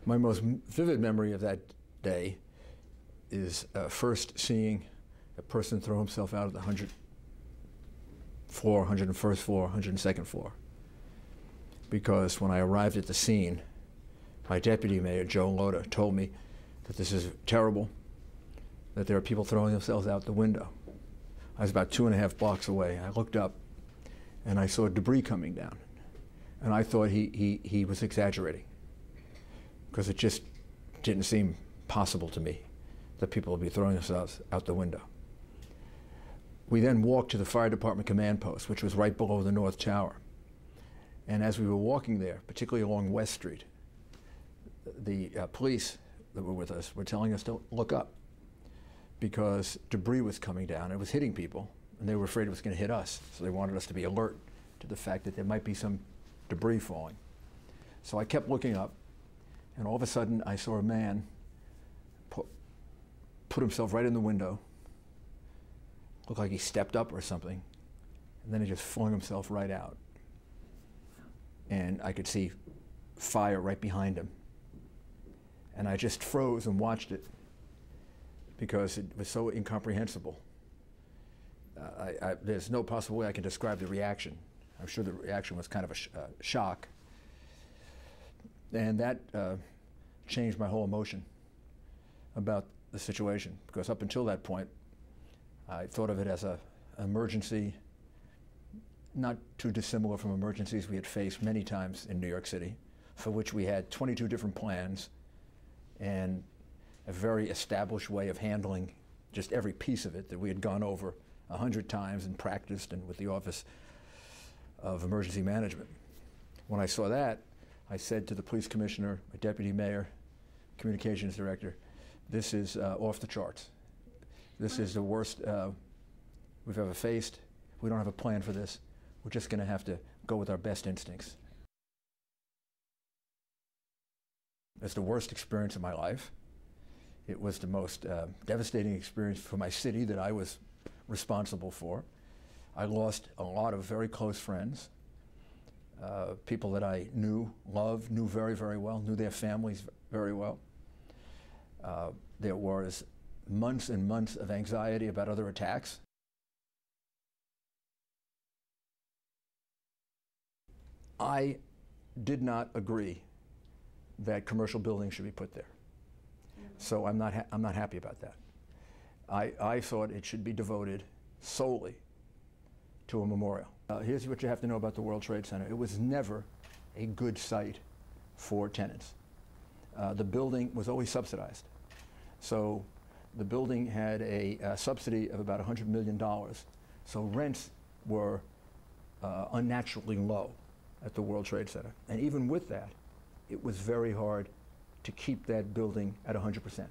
My most vivid memory of that day is first seeing a person throw himself out of the 100th floor, 101st floor, 102nd floor. Because when I arrived at the scene, my Deputy Mayor Joe Loda told me that this is terrible, that there are people throwing themselves out the window. I was about 2.5 blocks away. I looked up and I saw debris coming down. And I thought he was exaggerating, because it just didn't seem possible to me that people would be throwing themselves out the window. We then walked to the fire department command post, which was right below the North Tower. And as we were walking there, particularly along West Street, the police that were with us were telling us to look up, because debris was coming down. It was hitting people, and they were afraid it was going to hit us. So they wanted us to be alert to the fact that there might be some debris falling. So I kept looking up, and all of a sudden I saw a man put himself right in the window. Looked like he stepped up or something, and then he just flung himself right out. And I could see fire right behind him. And I just froze and watched it, because it was so incomprehensible. There's no possible way I can describe the reaction. I'm sure the reaction was kind of a shock. And that changed my whole emotion about the situation, because up until that point, I thought of it as an emergency, not too dissimilar from emergencies we had faced many times in New York City, for which we had 22 different plans and a very established way of handling just every piece of it that we had gone over 100 times and practiced, and with the Office of Emergency Management. When I saw that, I said to the police commissioner, my deputy mayor, communications director, this is off the charts. This is the worst we've ever faced. We don't have a plan for this. We're just going to have to go with our best instincts. It's the worst experience of my life. It was the most devastating experience for my city that I was responsible for. I lost a lot of very close friends, people that I knew, loved, knew very, very well, knew their families very well. There was months and months of anxiety about other attacks. I did not agree that commercial buildings should be put there. So I'm not happy about that. I thought it should be devoted solely to a memorial. Here's what you have to know about the World Trade Center. It was never a good site for tenants. The building was always subsidized. So the building had a subsidy of about $100 million. So rents were unnaturally low at the World Trade Center. And even with that, it was very hard to keep that building at 100%.